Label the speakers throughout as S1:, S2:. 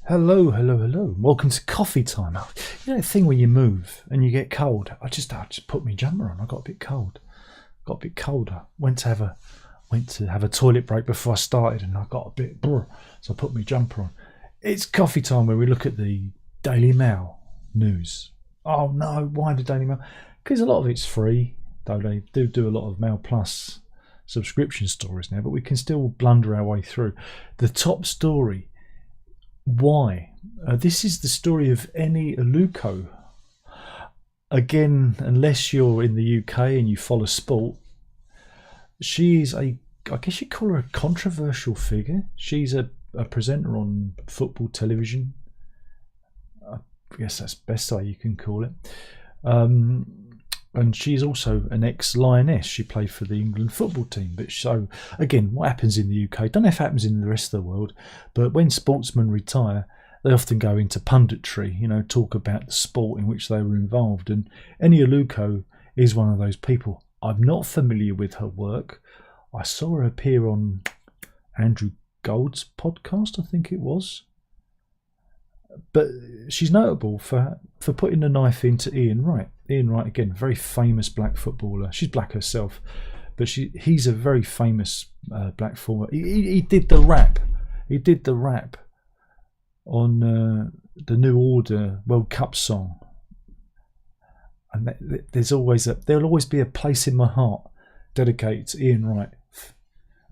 S1: Hello, hello, hello. Welcome to coffee time. You know the thing where you move and you get cold. I just put my jumper on. I got a bit cold. Got a bit colder. Went to have a toilet break before I started, and I got a bit so I put my jumper on. It's coffee time where we look at the Daily Mail news. Oh no, why the Daily Mail? Because a lot of it's free, though they do a lot of Mail Plus subscription stories now, but we can still blunder our way through. The top story. Why? This is the story of Eni Aluko. Again, unless you're in the UK and you follow sport, she's I guess you'd call her a controversial figure. She's a presenter on football television. I guess that's the best way you can call it. And she's also an ex-Lioness. She played for the England football team. But so, again, what happens in the UK, don't know if it happens in the rest of the world, but when sportsmen retire, they often go into punditry, talk about the sport in which they were involved. And Eni Aluko is one of those people. I'm not familiar with her work. I saw her appear on Andrew Gold's podcast, I think it was. But she's notable for putting the knife into Ian Wright. Ian Wright, again, very famous black footballer. She's black herself, but he's a very famous black footballer. He did the rap. He did the rap on the New Order World Cup song. And there'll always be a place in my heart dedicated to Ian Wright.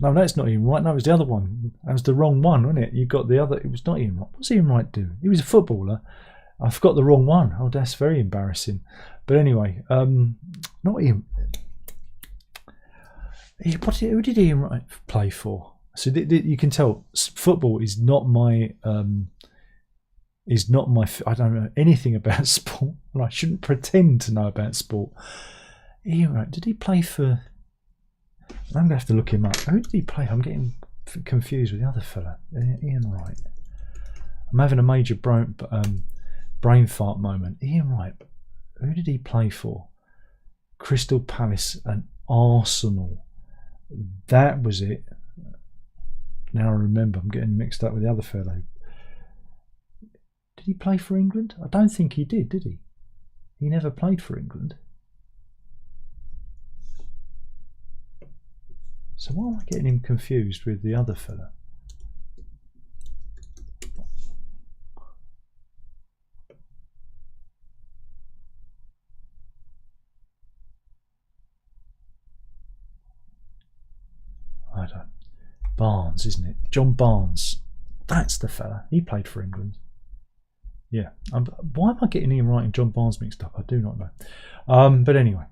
S1: No, that's not Ian Wright. No, it was the other one. That was the wrong one, wasn't it? You got the other. It was not Ian Wright. What's Ian Wright do? He was a footballer. I forgot the wrong one. Oh, that's very embarrassing. But anyway, not Ian. Who did Ian Wright play for? So you can tell football is not my. I don't know anything about sport, and I shouldn't pretend to know about sport. Ian Wright, did he play for? I'm going to have to look him up. Who did he play? I'm getting confused with the other fella. Ian Wright. I'm having a major brain fart moment. Ian Wright. Who did he play for? Crystal Palace and Arsenal. That was it. Now I remember. I'm getting mixed up with the other fellow. Did he play for England? I don't think he did he? He never played for England. So why am I getting him confused with the other fella? I don't. Barnes, isn't it? John Barnes. That's the fella. He played for England. Yeah. Why am I getting Ian Wright and John Barnes mixed up? I do not know. But anyway,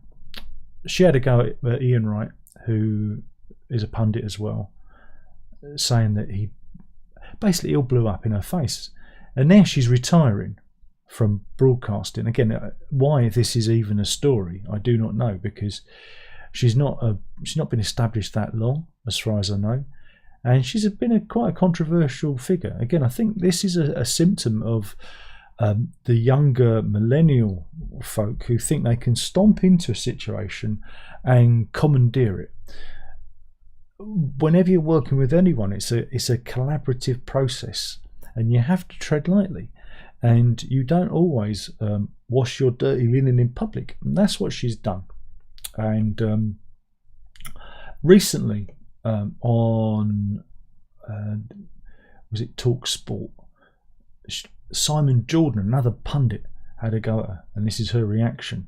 S1: she had a go at Ian Wright, who is a pundit as well, saying that he all blew up in her face, and now she's retiring from broadcasting. Again, why this is even a story, I do not know, because she's not been established that long, as far as I know, and she's been quite a controversial figure. Again, I think this is a symptom of the younger millennial folk who think they can stomp into a situation and commandeer it. Whenever you're working with anyone, it's a collaborative process, and you have to tread lightly, and you don't always wash your dirty linen in public, and that's what she's done. And recently on was it Talk Sport, Simon Jordan, another pundit, had a go at her, and this is her reaction.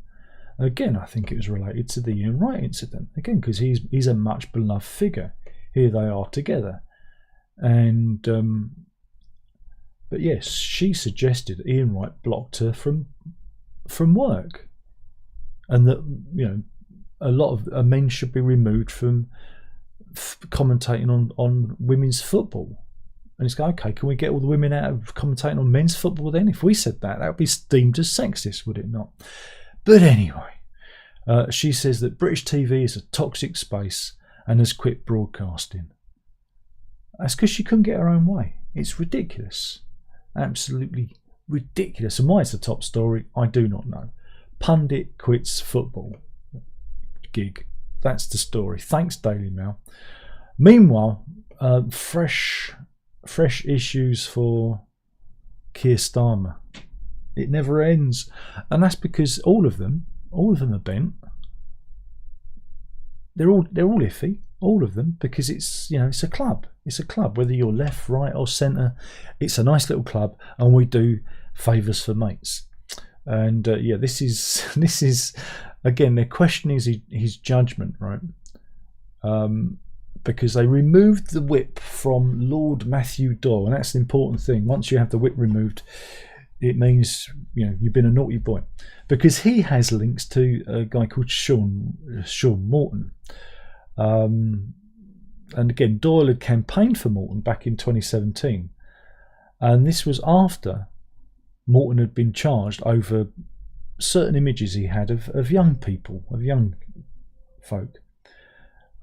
S1: Again, I think it was related to the Ian Wright incident. Again, because he's a much beloved figure. Here they are together, and but yes, she suggested Ian Wright blocked her from work, and that a lot of men should be removed from commentating on women's football. And it's like, okay, can we get all the women out of commentating on men's football then? If we said that would be deemed as sexist, would it not? But anyway. She says that British TV is a toxic space and has quit broadcasting. That's because she couldn't get her own way. It's ridiculous. Absolutely ridiculous. And why it's the top story, I do not know. Pundit quits football gig. That's the story. Thanks, Daily Mail. Meanwhile, fresh issues for Keir Starmer. It never ends, and that's because all of them are bent. They're all iffy, all of them, because it's it's a club. It's a club, whether you're left, right, or centre. It's a nice little club, and we do favours for mates. And yeah, this is again, they're questioning his judgment, right? Because they removed the whip from Lord Matthew Doyle, and that's the important thing. Once you have the whip removed, it means you've been a naughty boy, because he has links to a guy called Sean Morton. And again, Doyle had campaigned for Morton back in 2017, and this was after Morton had been charged over certain images he had of young people, of young folk.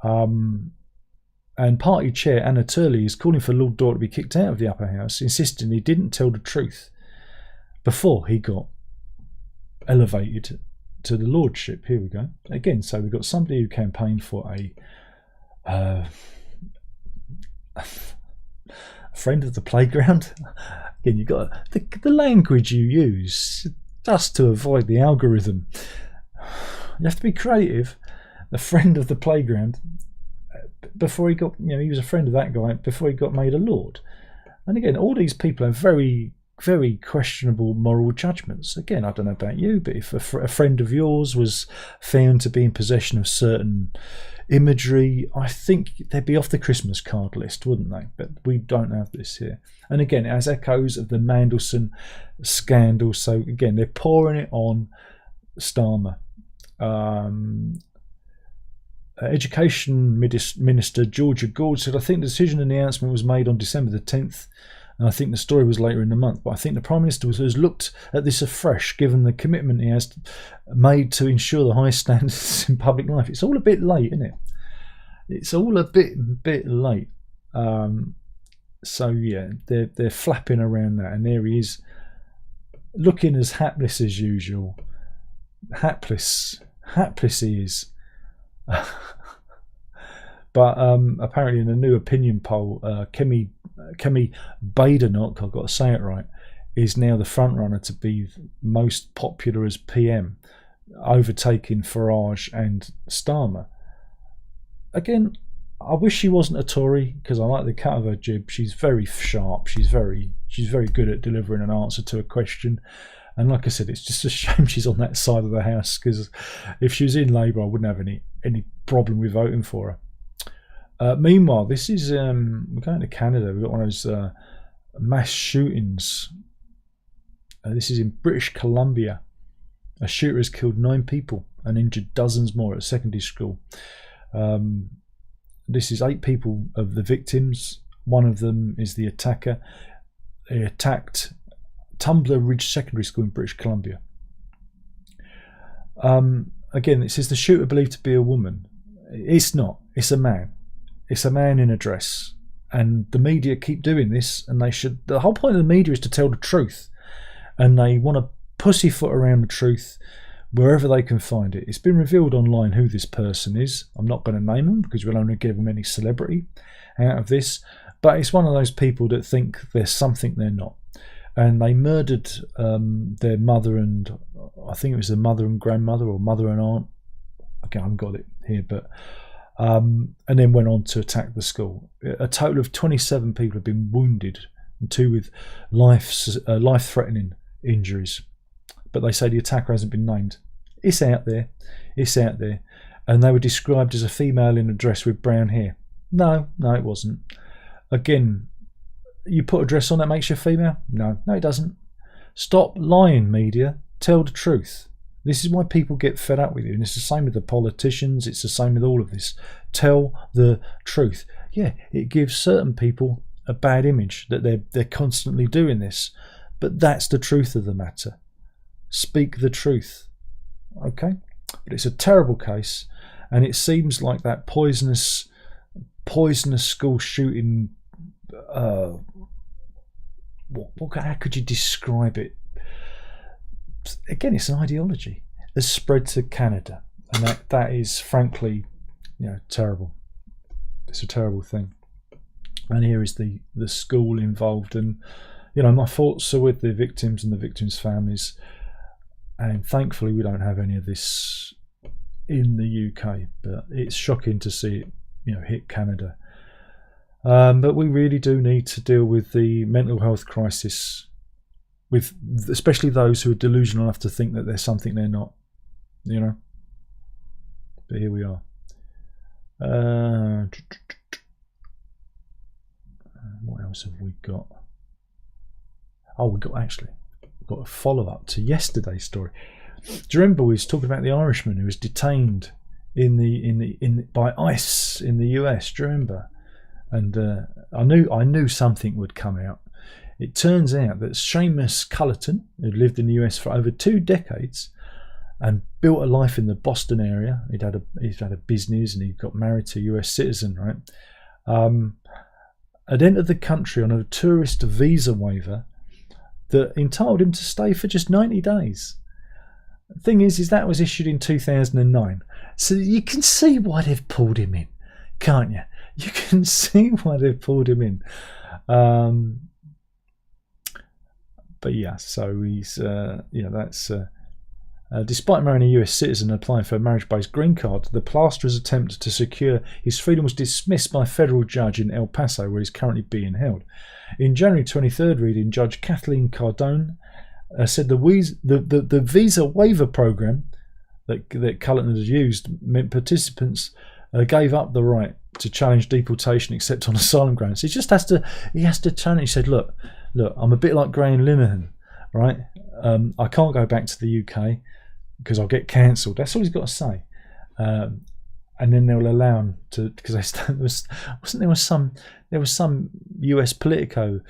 S1: And party chair Anna Turley is calling for Lord Doyle to be kicked out of the upper house, insisting he didn't tell the truth before he got elevated to the lordship. Here we go again. So we've got somebody who campaigned for a friend of the playground. Again, you've got the language you use just to avoid the algorithm. You have to be creative. A friend of the playground, before he got, he was a friend of that guy before he got made a lord. And again, all these people have very, very questionable moral judgments. Again, I don't know about you, but if a friend of yours was found to be in possession of certain imagery, I think they'd be off the Christmas card list, wouldn't they? But we don't have this here. And again, it has echoes of the Mandelson scandal. So again, they're pouring it on Starmer. Education Minister Georgia Gord said, I think the decision and the announcement was made on December the 10th, and I think the story was later in the month, but I think the Prime Minister has looked at this afresh, given the commitment he has made to ensure the high standards in public life. It's all a bit late, isn't it? It's all a bit late. So yeah, they're flapping around that, and there he is, looking as hapless as usual. Hapless he is. But apparently in a new opinion poll, Kemi Badenoch, I've got to say it right, is now the front runner to be most popular as PM, overtaking Farage and Starmer. Again, I wish she wasn't a Tory, because I like the cut of her jib. She's very sharp. She's very good at delivering an answer to a question. And like I said, it's just a shame she's on that side of the house, because if she was in Labour, I wouldn't have any problem with voting for her. Meanwhile, this is we're going to Canada. We've got one of those mass shootings. This is in British Columbia. A shooter has killed 9 people and injured dozens more at a secondary school. This is 8 people of the victims. One of them is the attacker. He attacked Tumbler Ridge Secondary School in British Columbia. Again, it says the shooter believed to be a woman. It's not. It's a man. It's a man in a dress. And the media keep doing this, and they should. The whole point of the media is to tell the truth, and they want to pussyfoot around the truth wherever they can find it. It's been revealed online who this person is. I'm not going to name them because we'll only give them any celebrity out of this, but it's one of those people that think there's something they're not. And they murdered their mother and I think it was their mother and grandmother, or mother and aunt. Okay, I haven't got it here, but and then went on to attack the school. A total of 27 people have been wounded, and 2 with life-threatening injuries. But they say the attacker hasn't been named. It's out there. It's out there. And they were described as a female in a dress with brown hair. No, it wasn't. Again, you put a dress on that makes you a female? No, it doesn't. Stop lying, media. Tell the truth. This is why people get fed up with you. And it's the same with the politicians. It's the same with all of this. Tell the truth. Yeah, it gives certain people a bad image that they're constantly doing this. But that's the truth of the matter. Speak the truth. Okay? But it's a terrible case. And it seems like that poisonous school shooting... how could you describe it? Again, it's an ideology that's spread to Canada, and that is frankly, terrible. It's a terrible thing. And here is the school involved, and you know, my thoughts are with the victims and the victims' families, and thankfully we don't have any of this in the UK. But it's shocking to see it, you know, hit Canada. But we really do need to deal with the mental health crisis, with especially those who are delusional enough to think that there's something they're not, you know. But here we are. What else have we got? Oh, we've got a follow-up to yesterday's story. Do you remember we was talking about the Irishman who was detained by ICE in the US? Do you remember? And I knew something would come out. It turns out that Seamus Cullerton, who lived in the US for over 2 decades and built a life in the Boston area, he'd had a business and he got married to a US citizen, right? Had entered the country on a tourist visa waiver that entitled him to stay for just 90 days. The thing is that was issued in 2009. So you can see why they've pulled him in, can't you? You can see why they've pulled him in. But yeah, so he's, you know, that's... despite marrying a US citizen and applying for a marriage-based green card, the plasterer's attempt to secure his freedom was dismissed by a federal judge in El Paso, where he's currently being held. In January 23rd reading, Judge Kathleen Cardone said the visa waiver program that Cullerton has used meant participants gave up the right to challenge deportation except on asylum grounds. He has to challenge. He said, look, I'm a bit like Graham Linehan, right? I can't go back to the UK because I'll get cancelled. That's all he's got to say. And then they'll allow him to, because there was some US Politico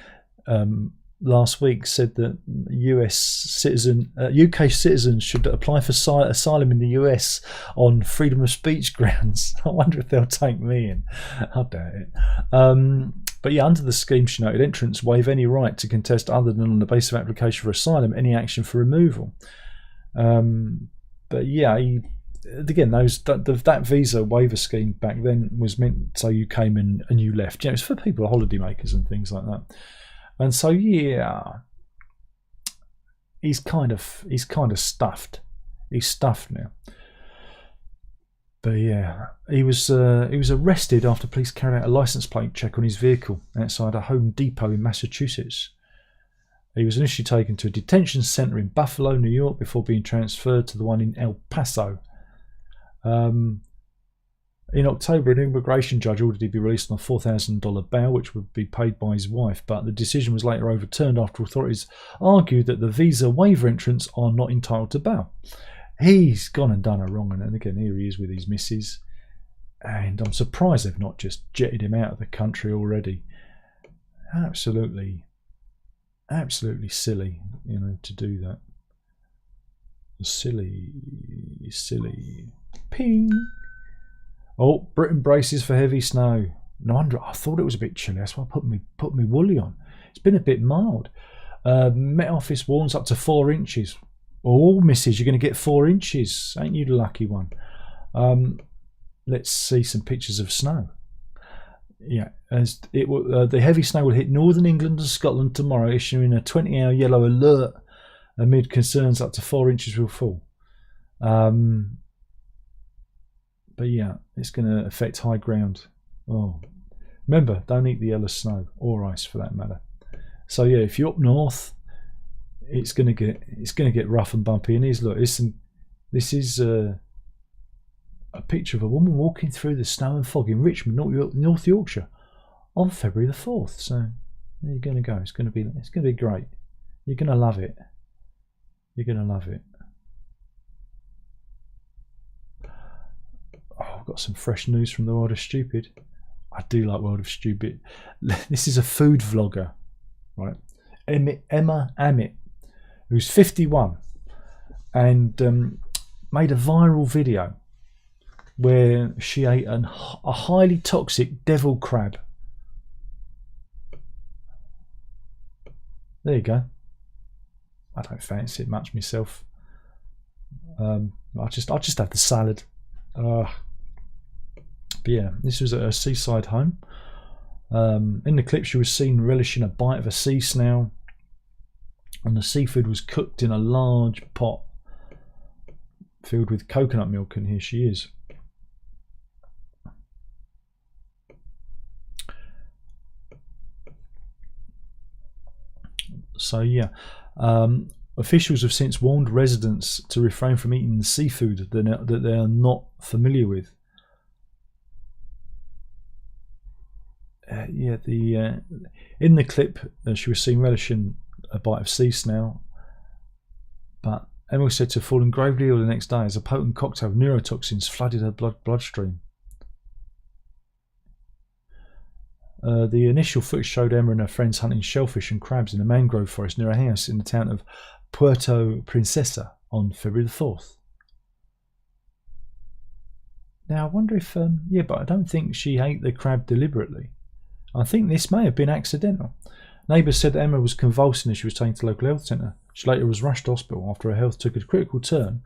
S1: last week said that UK citizens should apply for asylum in the US on freedom of speech grounds. I wonder if they'll take me in. I doubt it. But yeah, under the scheme, she noted, entrants waive any right to contest other than on the basis of application for asylum any action for removal. But yeah, again, that visa waiver scheme back then was meant so you came in and you left. You know, it's for people, holiday makers and things like that. And so yeah, he's kind of stuffed. He's stuffed now. But yeah, he was arrested after police carried out a license plate check on his vehicle outside a Home Depot in Massachusetts. He was initially taken to a detention centre in Buffalo, New York, before being transferred to the one in El Paso. In October, an immigration judge ordered he be released on a $4,000 bail, which would be paid by his wife, but the decision was later overturned after authorities argued that the visa waiver entrants are not entitled to bail. He's gone and done a wrong, and again, here he is with his missus, and I'm surprised they've not just jetted him out of the country already. Absolutely silly, you know, to do that. Silly. Ping. Oh, Britain braces for heavy snow. No wonder, I thought it was a bit chilly. That's why I put me woolly on. It's been a bit mild. Met Office warns up to 4 inches. Oh, missus, you're going to get 4 inches. Ain't you the lucky one? Let's see some pictures of snow. Yeah, as the heavy snow will hit northern England and Scotland tomorrow, issuing a 20-hour yellow alert amid concerns up to 4 inches will fall. But yeah, it's going to affect high ground. Oh, remember, don't eat the yellow snow or ice for that matter. So yeah, if you're up north, it's going to get rough and bumpy. And this is a picture of a woman walking through the snow and fog in Richmond, North Yorkshire, on February the 4th. So there you're going to go. It's going to be great. You're going to love it. You're going to love it. Oh, I've got some fresh news from the World of Stupid. I do like World of Stupid. This is a food vlogger, right? Emma Amit, who's 51, and made a viral video where she ate a highly toxic devil crab. There you go. I don't fancy it much myself. I'll just have the salad. But yeah, this was at a seaside home. In the clip, she was seen relishing a bite of a sea snail, and the seafood was cooked in a large pot filled with coconut milk, and here she is. So yeah, officials have since warned residents to refrain from eating the seafood that they are not familiar with. In the clip, she was seen relishing a bite of sea snail, but Emma was said to have fallen gravely ill the next day as a potent cocktail of neurotoxins flooded her bloodstream. The initial footage showed Emma and her friends hunting shellfish and crabs in a mangrove forest near a house in the town of Puerto Princesa on February the 4th. Now I wonder if, yeah, but I don't think she ate the crab deliberately. I think this may have been accidental. Neighbours said that Emma was convulsing as she was taken to the local health centre. She later was rushed to hospital after her health took a critical turn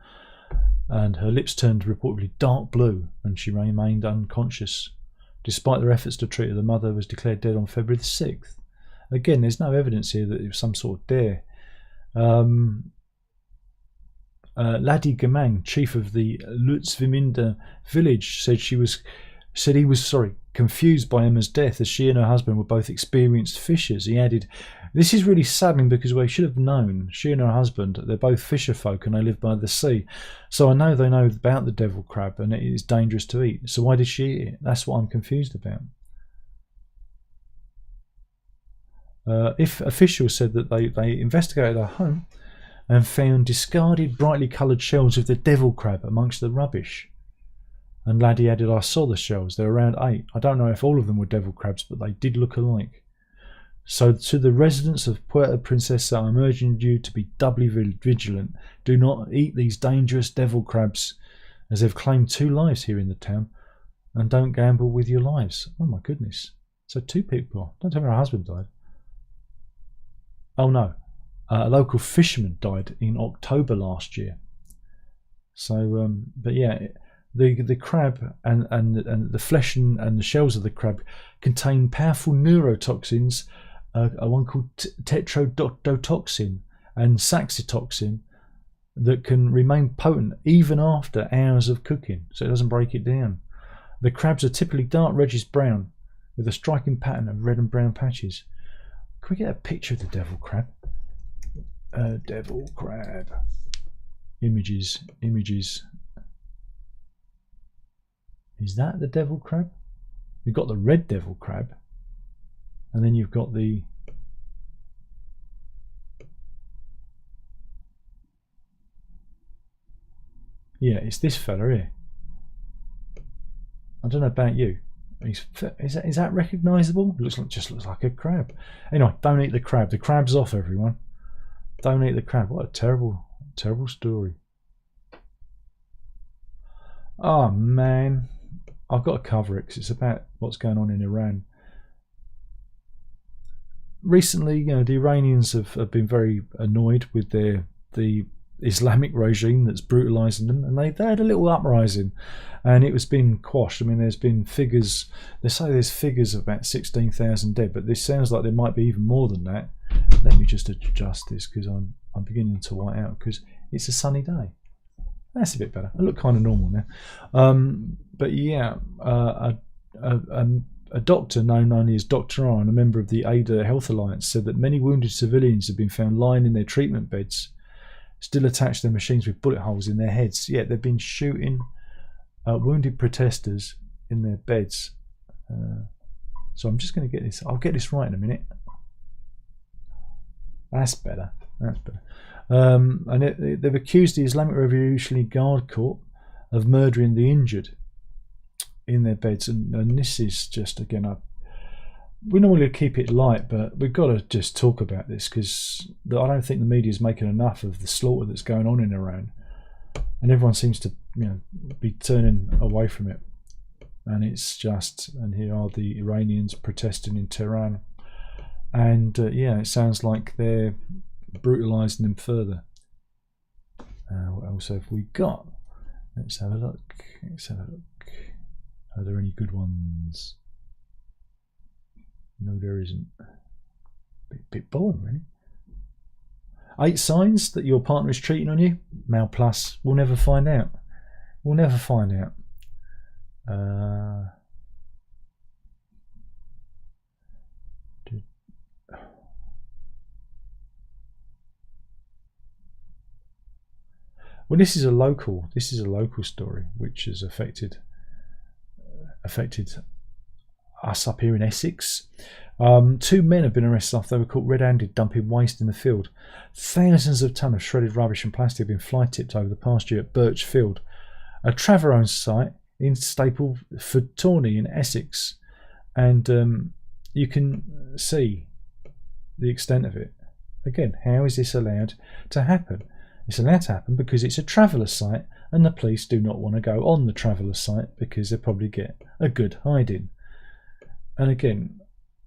S1: and her lips turned reportedly dark blue and she remained unconscious. Despite their efforts to treat her, the mother was declared dead on February the 6th. Again, there's no evidence here that it was some sort of dare. Ladi Gamang, chief of the Lutzviminda village, said he was confused by Emma's death as she and her husband were both experienced fishers. He added, "This is really saddening because we should have known. She and her husband, they're both fisher folk and they live by the sea. So I know they know about the devil crab and it is dangerous to eat. So why did she eat it? That's what I'm confused about." If officials said that they investigated her home and found discarded brightly coloured shells of the devil crab amongst the rubbish. And Laddie added, "I saw the shells, there were around 8. I don't know if all of them were devil crabs, but they did look alike. So to the residents of Puerto Princesa, I'm urging you to be doubly vigilant. Do not eat these dangerous devil crabs, as they've claimed 2 lives here in the town, and don't gamble with your lives." Oh my goodness. So 2 people. Don't tell me her husband died. Oh no. A local fisherman died in October last year. So, but yeah, the crab and the flesh and the shells of the crab contain powerful neurotoxins, one called tetrodotoxin and saxitoxin, that can remain potent even after hours of cooking, so it doesn't break it down. The crabs are typically dark reddish brown with a striking pattern of red and brown patches. Can we get a picture of the devil crab? Devil crab. Images. Is that the devil crab? You've got the red devil crab, and then you've got the it's this fella here. I don't know about you. Is that recognisable? Just looks like a crab. Anyway, don't eat the crab. The crab's off, everyone. Don't eat the crab. What a terrible story. Oh man, I've got to cover it because it's about what's going on in Iran. Recently, the Iranians have been very annoyed with the Islamic regime that's brutalising them, and they had a little uprising, and it was being quashed. I mean, there's been figures. They say there's figures of about 16,000 dead, but this sounds like there might be even more than that. Let me just adjust this because I'm beginning to white out because it's a sunny day. That's a bit better. I look kind of normal now. But yeah, a doctor known only as Dr. R and a member of the Ada Health Alliance said that many wounded civilians have been found lying in their treatment beds, still attached to their machines with bullet holes in their heads. Yeah, they've been shooting wounded protesters in their beds. So I'm just going to get this. I'll get this right in a minute. That's better. And they've accused the Islamic Revolutionary Guard Corps of murdering the injured in their beds, and this is just, again, we normally keep it light, but we've got to just talk about this because I don't think the media is making enough of the slaughter that's going on in Iran, and everyone seems to be turning away from it. And it's just, and here are the Iranians protesting in Tehran, and yeah, it sounds like they're brutalising them further. What else have we got? Let's have a look. Are there any good ones? No, there isn't. Bit boring, really. 8 signs that your partner is cheating on you. Male plus. We'll never find out. We'll never find out. Well, this is a local story which has affected us up here in Essex. 2 men have been arrested after they were caught red-handed dumping waste in the field. Thousands of tonnes of shredded rubbish and plastic have been fly-tipped over the past year at Birchfield, a Traver-owned site in Stapleford Tawney in Essex, and you can see the extent of it. Again, how is this allowed to happen? It's allowed to happen because it's a traveller site, and the police do not want to go on the traveller site because they probably get a good hiding. And again,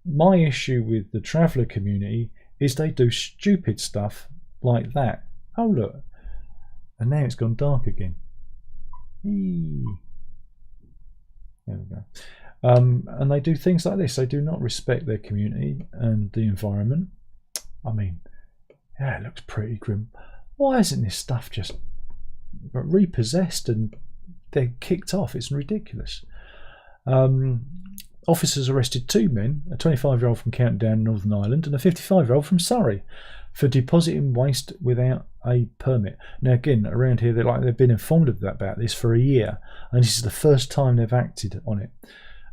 S1: my issue with the traveller community is they do stupid stuff like that. Oh look, and now it's gone dark again. Eee. There we go. And they do things like this. They do not respect their community and the environment. I mean, yeah, it looks pretty grim. Why isn't this stuff just repossessed and they're kicked off? It's ridiculous. Officers arrested 2 men, a 25-year-old from County Down, Northern Ireland, and a 55-year-old from Surrey, for depositing waste without a permit. Now, again, around here, they've been informed about this for a year, and this is the first time they've acted on it.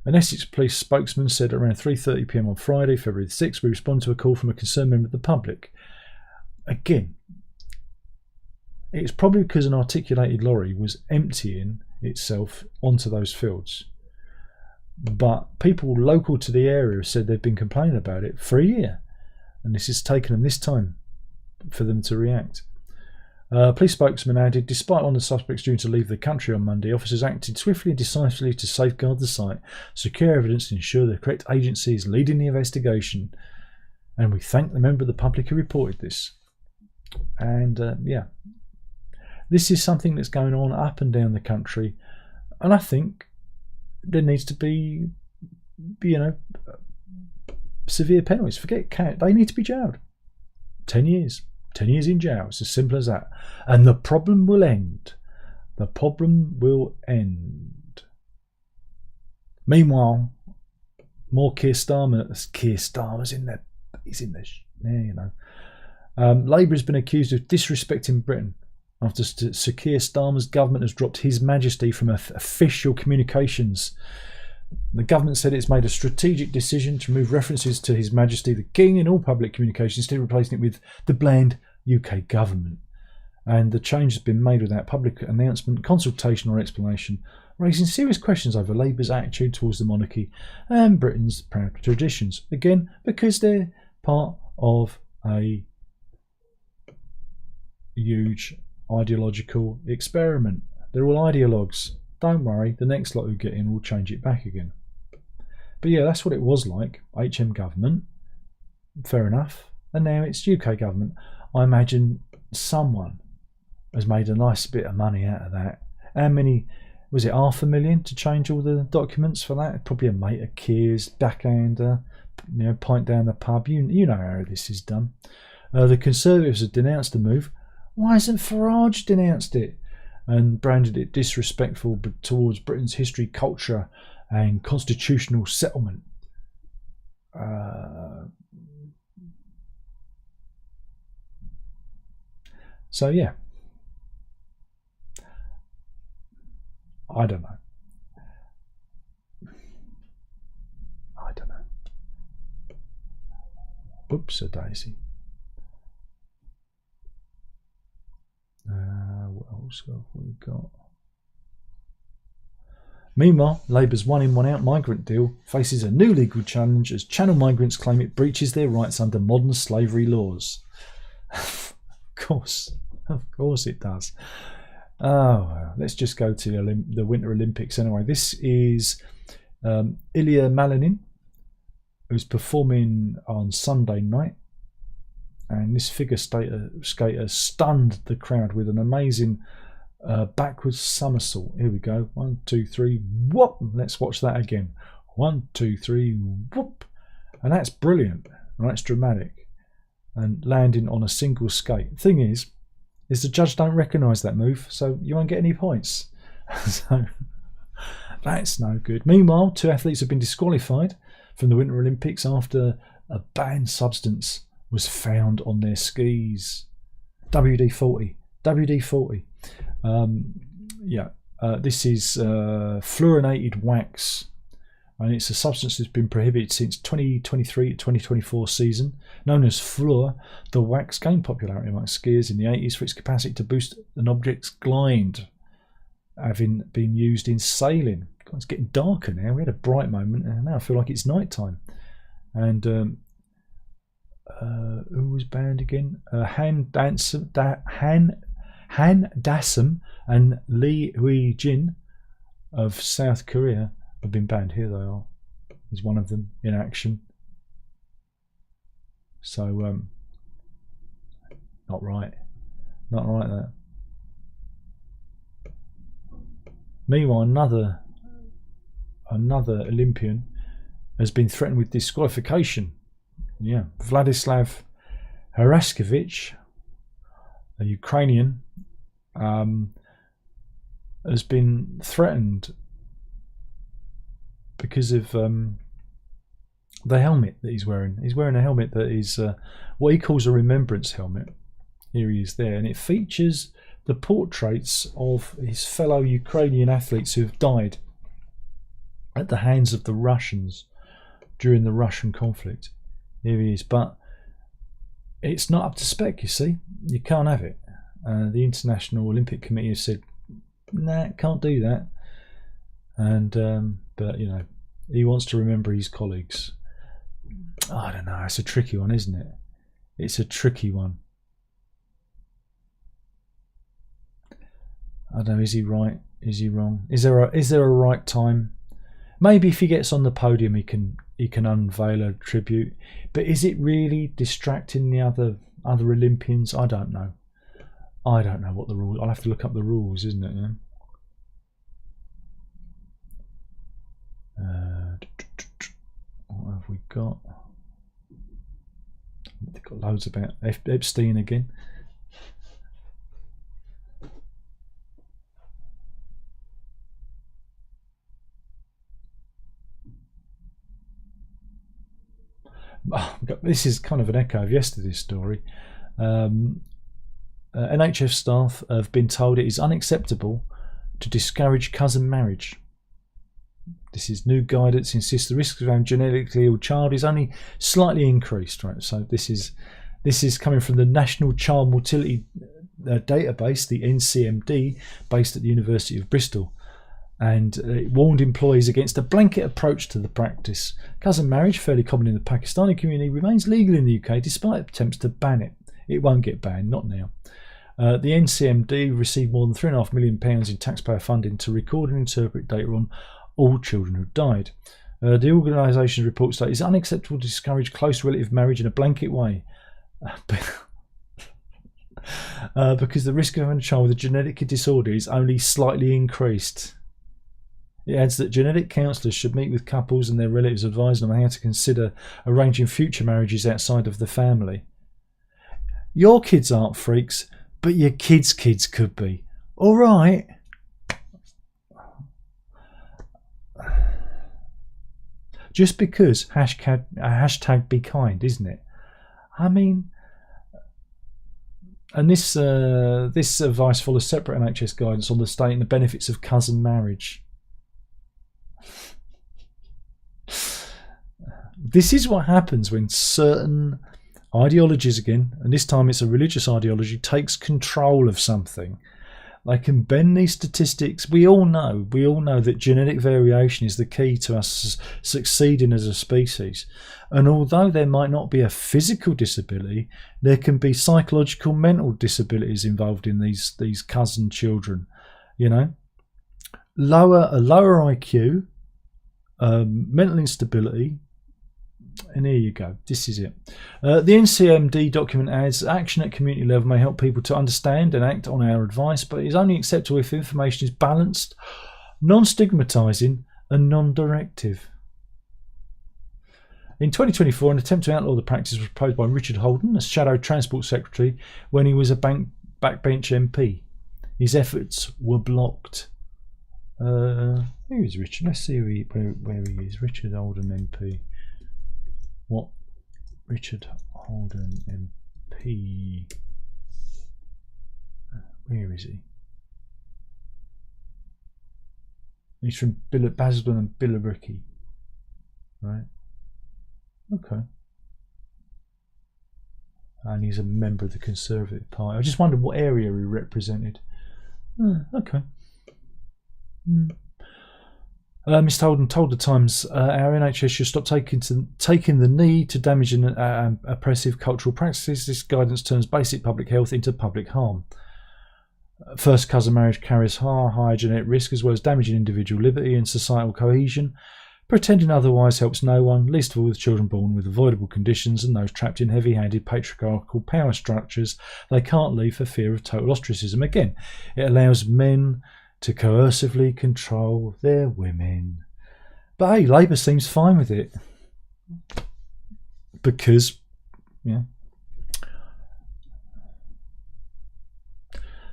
S1: An Essex police spokesman said around 3:30 p.m. on Friday, February 6th, we responded to a call from a concerned member of the public. Again, it's probably because an articulated lorry was emptying itself onto those fields. But people local to the area said they've been complaining about it for a year, and this has taken them this time for them to react. Police spokesman added, despite one of the suspects due to leave the country on Monday, officers acted swiftly and decisively to safeguard the site, secure evidence and ensure the correct agency is leading the investigation. And we thank the member of the public who reported this. And yeah, this is something that's going on up and down the country, and I think there needs to be, severe penalties. Forget cat; they need to be jailed. 10 years. 10 years in jail. It's as simple as that. And the problem will end. The problem will end. Meanwhile, more Keir Starmer. Keir Starmer's in there. He's in there. Yeah, Labour has been accused of disrespecting Britain after Sir Keir Starmer's government has dropped His Majesty from official communications. The government said it's made a strategic decision to remove references to His Majesty the King in all public communications, instead of replacing it with the bland UK government. And the change has been made without public announcement, consultation or explanation, raising serious questions over Labour's attitude towards the monarchy and Britain's proud traditions. Again, because they're part of a huge ideological experiment. They're all ideologues. Don't worry, the next lot who get in will change it back again. But yeah, that's what it was like. HM government, fair enough. And now it's UK government. I imagine someone has made a nice bit of money out of that. How many, was it $500,000 to change all the documents for that? Probably a mate of Keir's, backhander, pint down the pub. You know how this is done. The Conservatives have denounced the move. Why hasn't Farage denounced it and branded it disrespectful towards Britain's history, culture and constitutional settlement? So yeah, I don't know. Oops, a daisy. What else have we got? Meanwhile, Labour's one in, one out migrant deal faces a new legal challenge as channel migrants claim it breaches their rights under modern slavery laws. Of course it does. Oh, let's just go to the Winter Olympics anyway. This is Ilya Malinin, who's performing on Sunday night. And this figure skater stunned the crowd with an amazing backwards somersault. Here we go. 1, 2, 3, whoop. Let's watch that again. 1, 2, 3, whoop. And that's brilliant. And that's dramatic. and landing on a single skate. Thing is the judge don't recognise that move, so you won't get any points. So that's no good. Meanwhile, 2 athletes have been disqualified from the Winter Olympics after a banned substance was found on their skis. WD-40. This is fluorinated wax, and it's a substance that's been prohibited since 2023 to 2024 season. Known as fluor, the wax gained popularity amongst skiers in the 80s for its capacity to boost an object's glide, having been used in sailing. God, it's getting darker now. We had a bright moment, and now I feel like it's night time. And who was banned again? Han Dassam and Lee Hui-jin of South Korea have been banned. Here they are. There's one of them in action. So not right that. Meanwhile, another Olympian has been threatened with disqualification. Yeah, Vladislav Haraskevich, a Ukrainian, has been threatened because of the helmet that he's wearing. He's wearing a helmet that is what he calls a remembrance helmet. Here he is there, and it features the portraits of his fellow Ukrainian athletes who have died at the hands of the Russians during the Russian conflict. Here he is, but it's not up to spec, you see. You can't have it. The International Olympic Committee has said, nah, can't do that. And but you know, he wants to remember his colleagues. I don't know, it's a tricky one, isn't it? It's a tricky one. I don't know, is he right? Is he wrong? Is there a right time? Maybe if he gets on the podium he can unveil a tribute. But is it really distracting the other Olympians? I don't know. I don't know what the rules. I'll have to look up the rules, isn't it? Yeah? What have we got? They've got loads about Epstein again. This is kind of an echo of yesterday's story. NHS staff have been told it is unacceptable to discourage cousin marriage. This is new guidance insists the risk of having a genetically ill child is only slightly increased. Right, so this is coming from the National Child Mortality Database, the NCMD, based at the University of Bristol. And it warned employees against a blanket approach to the practice. Cousin marriage, fairly common in the Pakistani community, remains legal in the UK despite attempts to ban it. It won't get banned, not now. The NCMD received more than £3.5 million in taxpayer funding to record and interpret data on all children who died. The organisation's report states it's unacceptable to discourage close relative marriage in a blanket way. Because the risk of having a child with a genetic disorder is only slightly increased. It adds that genetic counsellors should meet with couples and their relatives, advising them how to consider arranging future marriages outside of the family. Your kids aren't freaks, but your kids' kids could be. All right. Just because hashtag be kind, isn't it? I mean, and this advice follows separate NHS guidance on the state and the benefits of cousin marriage. This is what happens when certain ideologies, again, and this time it's a religious ideology, takes control of something. They can bend these statistics. We all know that genetic variation is the key to us succeeding as a species. And although there might not be a physical disability, there can be psychological, mental disabilities involved in these cousin children. You know, a lower IQ, mental instability. And here you go, this is it. The NCMD document adds, action at community level may help people to understand and act on our advice, but it is only acceptable if information is balanced, non-stigmatising and non-directive. In 2024, an attempt to outlaw the practice was proposed by Richard Holden, as Shadow Transport Secretary, when he was a backbench MP. His efforts were blocked. Who is Richard? Let's see where he is. Richard Holden MP. What? Richard Holden MP. Where is he? He's from Basildon and Billericay. Right. Okay. And he's a member of the Conservative Party. I just wondered what area he represented. Okay. Mr. Holden told the Times, our NHS should stop taking the knee to damage oppressive cultural practices. This guidance turns basic public health into public harm. First cousin marriage carries high genetic risk, as well as damaging individual liberty and societal cohesion. Pretending otherwise helps no one, least of all the children born with avoidable conditions and those trapped in heavy-handed patriarchal power structures they can't leave for fear of total ostracism. Again, it allows men to coercively control their women. But hey, Labour seems fine with it. Because, yeah.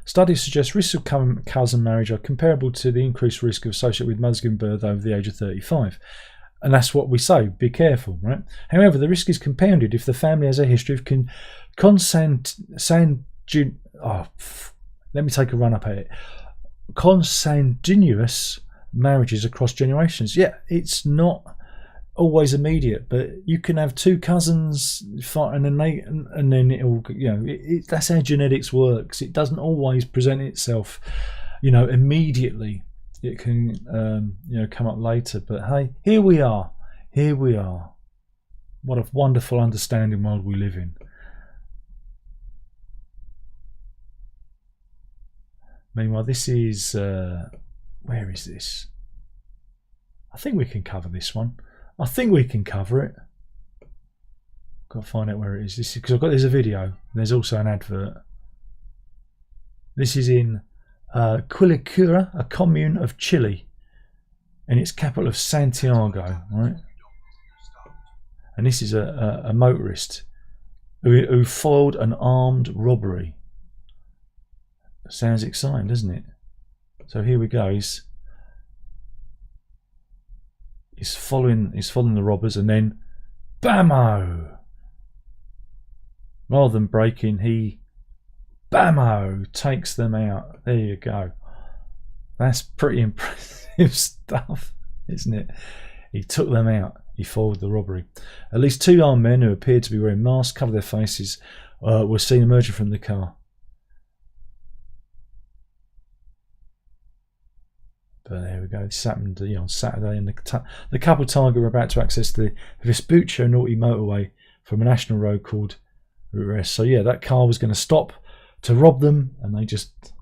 S1: Studies suggest risks of cousin marriage are comparable to the increased risk associated with mothers giving birth over the age of 35. And that's what we say, be careful, right? However, the risk is compounded if the family has a history of let me take a run up at it. Consanguineous marriages across generations. Yeah, it's not always immediate, but you can have two cousins fight and then it'll, that's how genetics works. It doesn't always present itself, immediately. It can, come up later. But hey, here we are. What a wonderful understanding world we live in. Meanwhile, this is where is this? I think we can cover this one. I think we can cover it. Got to find out where it is. This is because there's a video. There's also an advert. This is in Quilicura, a commune of Chile, and its capital of Santiago, right? And this is a motorist who foiled an armed robbery. Sounds exciting, doesn't it? So here we go. He's following the robbers, and then bammo! Rather than braking, he bammo takes them out. There you go. That's pretty impressive stuff, isn't it? He took them out. He foiled the robbery. At least two armed men who appeared to be wearing masks, covered their faces, were seen emerging from the car. But there we go. This happened on Saturday, and the couple target were about to access the Vespuccia Naughty motorway from a national road called Route S. So yeah, that car was going to stop to rob them, and they just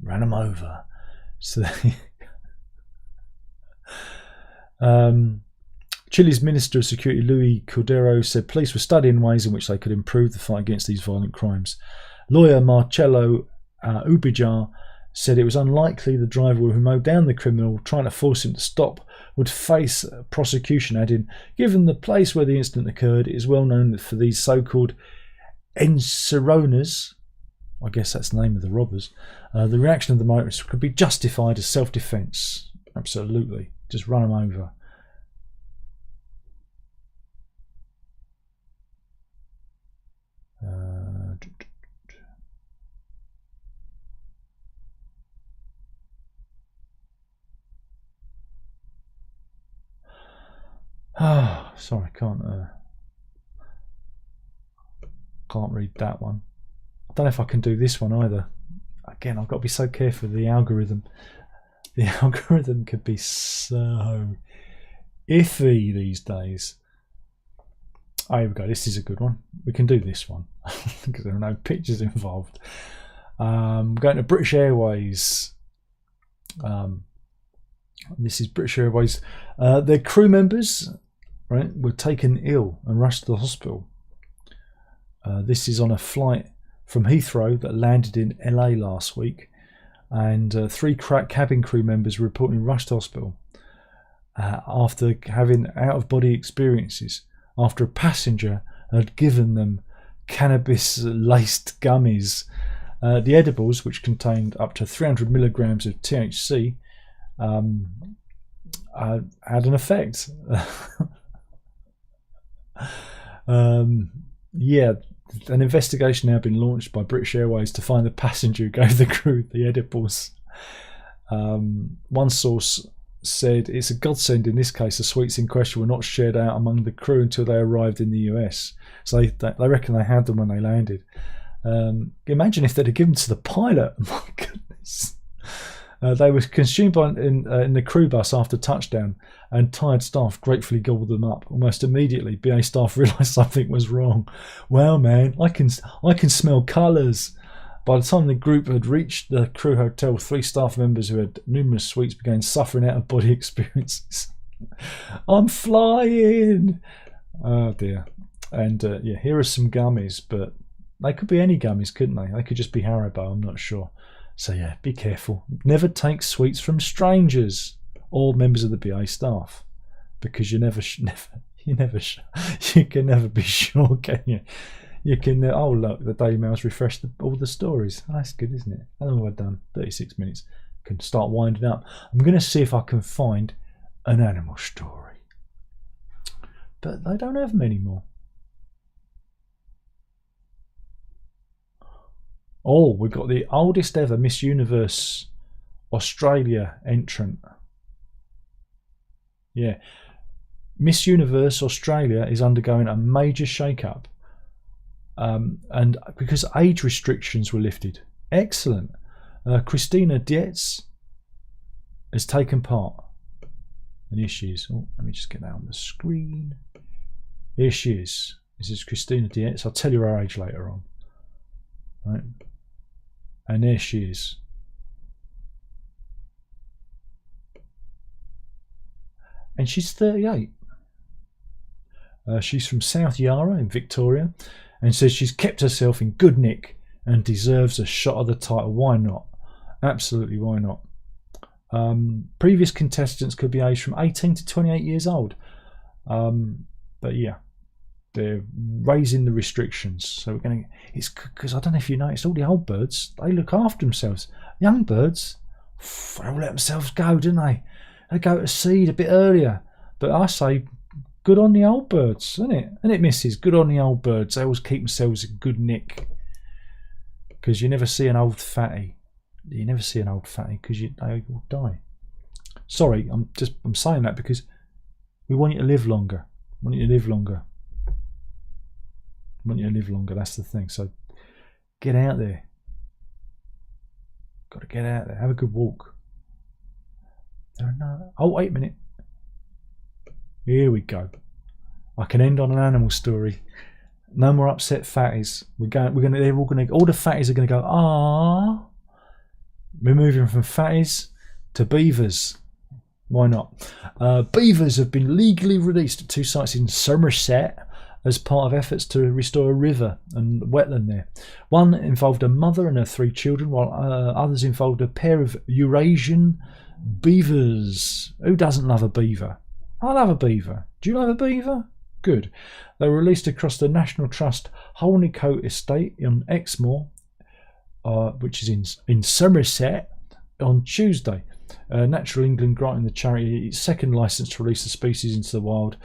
S1: ran them over. So Chile's Minister of Security Luis Cordero said police were studying ways in which they could improve the fight against these violent crimes. Lawyer Marcelo Ubijar said it was unlikely the driver who mowed down the criminal trying to force him to stop would face prosecution, adding, given the place where the incident occurred, it is well known for these so-called encerronas, I guess that's the name of the robbers, the reaction of the motorists could be justified as self-defence. Absolutely. Just run them over. Sorry, can't read that one. I don't know if I can do this one either. Again, I've got to be so careful with the algorithm. The algorithm could be so iffy these days. Oh, here we go. This is a good one. We can do this one because there are no pictures involved. Going to British Airways. This is British Airways. Their crew members, right, were taken ill and rushed to the hospital. This is on a flight from Heathrow that landed in LA last week, and 3 cabin crew members were reportedly rushed to hospital after having out-of-body experiences after a passenger had given them cannabis-laced gummies. The edibles, which contained up to 300 milligrams of THC, had an effect. Yeah, an investigation now been launched by British Airways to find the passenger who gave the crew the edibles. One source said it's a godsend in this case the sweets in question were not shared out among the crew until they arrived in the US. So they reckon they had them when they landed. Imagine if they'd have given to the pilot. My goodness. They were consumed in the crew bus after touchdown, and tired staff gratefully gobbled them up. Almost immediately, BA staff realised something was wrong. Wow, man, I can smell colours. By the time the group had reached the crew hotel, 3 staff members who had numerous sweets began suffering out-of-body experiences. I'm flying! Oh dear. And yeah, here are some gummies, but they could be any gummies, couldn't they? They could just be Haribo, I'm not sure. So yeah, be careful. Never take sweets from strangers or members of the BA staff, because you can never be sure, can you? You can. Oh look, the Daily Mail's refreshed all the stories. Oh, that's good, isn't it? How long have I done? 36 minutes. Can start winding up. I'm going to see if I can find an animal story, but they don't have them anymore. Oh, we've got the oldest ever Miss Universe Australia entrant. Yeah. Miss Universe Australia is undergoing a major shake-up. And because age restrictions were lifted. Excellent. Christina Dietz has taken part. And here she is. Oh, let me just get that on the screen. Here she is. This is Christina Dietz. I'll tell you her age later on. Right. And there she is. And she's 38. She's from South Yarra in Victoria, and says she's kept herself in good nick and deserves a shot at the title. Why not? Absolutely, why not? Previous contestants could be aged from 18 to 28 years old. But yeah, they're raising the restrictions. So we're going to... It's because I don't know if you noticed, all the old birds, they look after themselves. Young birds, they all let themselves go, don't they? They go to seed a bit earlier. But I say, good on the old birds, isn't it? And it misses. Good on the old birds. They always keep themselves in good nick. Because you never see an old fatty. You never see an old fatty because they will die. Sorry, I'm saying that because we want you to live longer. We want you to live longer. We want you to live longer. That's the thing. So get out there. Got to get out there. Have a good walk. Oh, wait a minute. Here we go. I can end on an animal story. No more upset fatties. All the fatties are gonna go, ah. We're moving from fatties to beavers. Why not? Beavers have been legally released at 2 sites in Somerset as part of efforts to restore a river and wetland there. One involved a mother and her 3 children, while others involved a pair of Eurasian beavers. Who doesn't love a beaver? I love a beaver. Do you love a beaver? Good. They were released across the National Trust Holneycote Estate on Exmoor, which is in Somerset, on Tuesday. Natural England granting the charity its second licence to release the species into the wild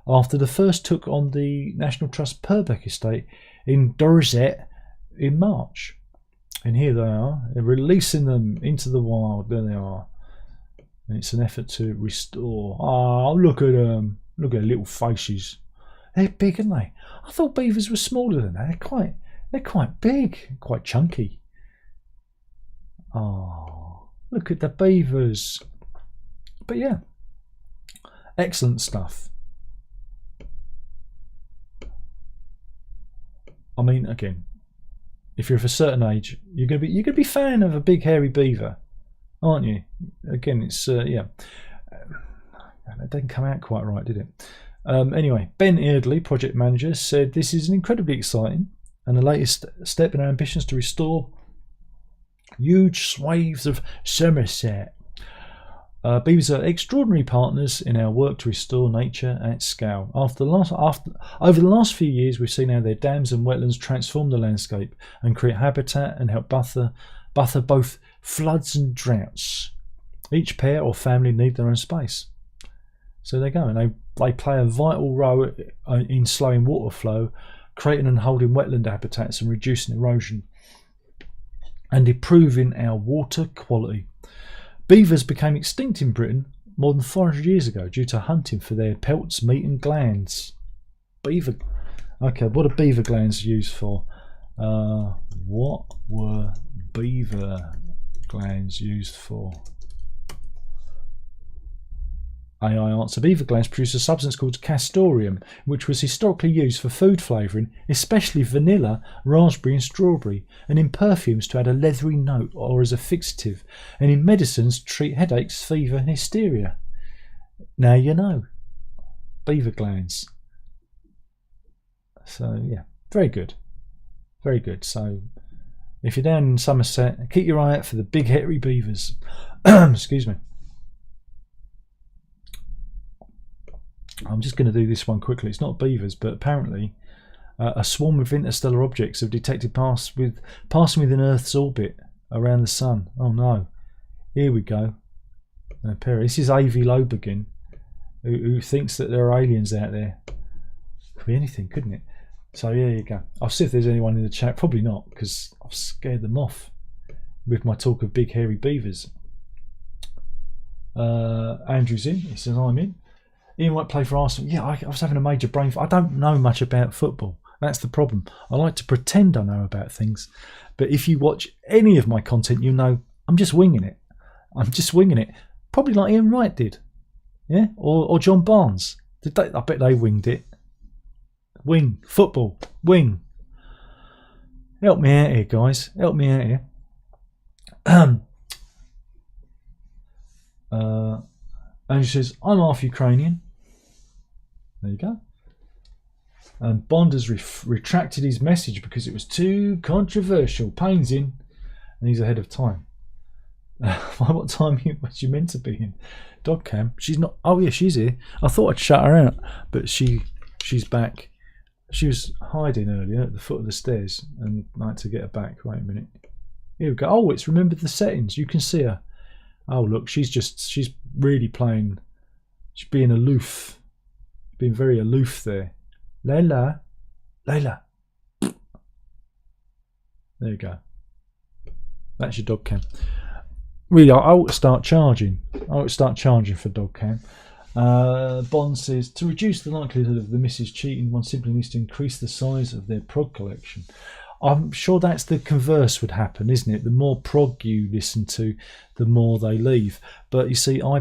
S1: after the first took on the National Trust Purbeck Estate in Dorset in March. And here they are. They're releasing them into the wild. There they are. And it's an effort to restore. Oh, look at them. Look at their little faces. They're big, aren't they? I thought beavers were smaller than that. They're quite big, quite chunky. Oh, look at the beavers. But yeah, excellent stuff. I mean, again, if you're of a certain age, you're gonna be a fan of a big hairy beaver, aren't you? Again, it's yeah. It didn't come out quite right, did it? Anyway, Ben Eardley, project manager, said this is incredibly exciting and the latest step in our ambitions to restore huge swathes of Somerset. Beavers are extraordinary partners in our work to restore nature at scale. Over the last few years, we've seen how their dams and wetlands transform the landscape and create habitat and help buffer both floods and droughts. Each pair or family need their own space. So they go, and they play a vital role in slowing water flow, creating and holding wetland habitats and reducing erosion, and improving our water quality. Beavers became extinct in Britain more than 400 years ago due to hunting for their pelts, meat and glands. Beaver. Okay, what are beaver glands used for? What were beaver glands used for? AI answer. Beaver glands produce a substance called castoreum, which was historically used for food flavouring, especially vanilla, raspberry and strawberry, and in perfumes to add a leathery note or as a fixative, and in medicines to treat headaches, fever and hysteria. Now you know. Beaver glands. So yeah, very good. Very good. So if you're down in Somerset, keep your eye out for the big hairy beavers. Excuse me. I'm just going to do this one quickly. It's not beavers, but apparently a swarm of interstellar objects have detected passing within Earth's orbit around the Sun. Oh no. Here we go. This is A.V. Loeb again, who thinks that there are aliens out there. Could be anything, couldn't it? So yeah, there you go. I'll see if there's anyone in the chat. Probably not, because I've scared them off with my talk of big hairy beavers. Andrew's in. He says I'm in. Ian might play for Arsenal. Yeah, I was having a major brain. I don't know much about football. That's the problem. I like to pretend I know about things, but if you watch any of my content, you know I'm just winging it. I'm just winging it. Probably like Ian Wright did, yeah, or John Barnes. I bet they winged it. Wing football. Wing. Help me out here, guys. Help me out here. Andrew says I'm half Ukrainian. There you go. And Bond has retracted his message because it was too controversial. Payne's in, and he's ahead of time. What time was you meant to be in? Dog cam. She's not. Oh yeah, she's here. I thought I'd shut her out, but she's back. She was hiding earlier at the foot of the stairs, and I had to get her back. Wait a minute. Here we go. Oh, it's remembered the settings. You can see her. Oh look, she's really playing. She's being aloof. Being very aloof there. Layla. There you go. That's your dog cam. Really, I ought to start charging. I ought to start charging for dog cam. Bond says, to reduce the likelihood of the missus cheating, one simply needs to increase the size of their prog collection. I'm sure that's the converse would happen, isn't it? The more prog you listen to, the more they leave. But you see, I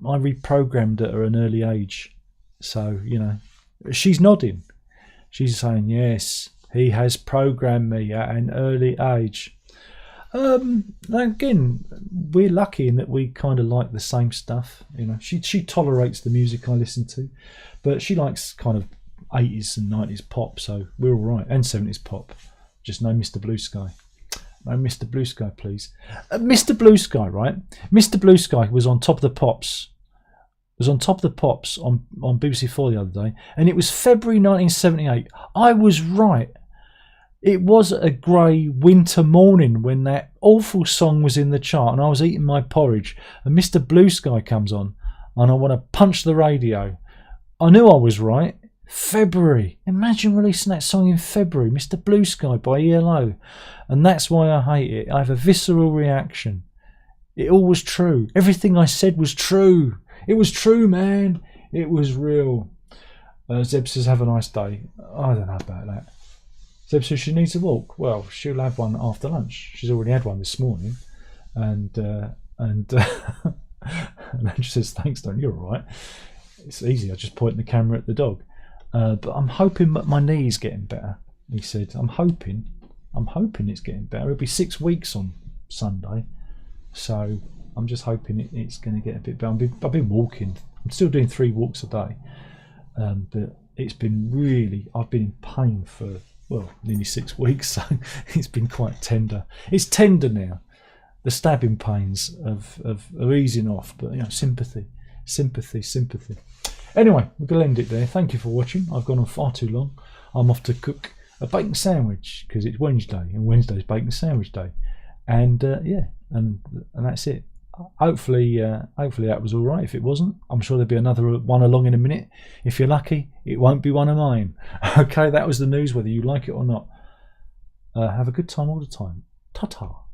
S1: reprogrammed at an early age. So, you know, she's nodding. She's saying, yes, he has programmed me at an early age. Again, we're lucky in that we kind of like the same stuff. You know, she tolerates the music I listen to, but she likes kind of 80s and 90s pop, so we're all right. And 70s pop. Just no Mr. Blue Sky. No Mr. Blue Sky, please. Mr. Blue Sky, right? Mr. Blue Sky was on Top of the Pops. Was on Top of the Pops on BBC4 the other day, and it was February 1978. I was right. It was a grey winter morning when that awful song was in the chart, and I was eating my porridge, and Mr. Blue Sky comes on, and I want to punch the radio. I knew I was right. February. Imagine releasing that song in February, Mr. Blue Sky by ELO, and that's why I hate it. I have a visceral reaction. It all was true. Everything I said was true. It was true, man. It was real. Zeb says, have a nice day. I don't know about that. Zeb says she needs a walk. Well, she'll have one after lunch. She's already had one this morning. And Andrew says, thanks, Don. You're all right. It's easy. I just point the camera at the dog. But I'm hoping that my knee's getting better. He said, I'm hoping it's getting better. It'll be 6 weeks on Sunday. So I'm just hoping it's going to get a bit better. I've been walking. I'm still doing 3 walks a day. But it's been really, I've been in pain for, well, nearly 6 weeks. So it's been quite tender. It's tender now. the stabbing pains of easing off, but you know, sympathy. Anyway, we're gonna end it there. Thank you for watching. I've gone on far too long. I'm off to cook a bacon sandwich because it's Wednesday, and Wednesday's bacon sandwich day. And yeah, and that's it. Hopefully that was all right. If it wasn't, I'm sure there'll be another one along in a minute. If you're lucky, it won't be one of mine. Okay, that was the news, whether you like it or not. Have a good time all the time. Ta-ta.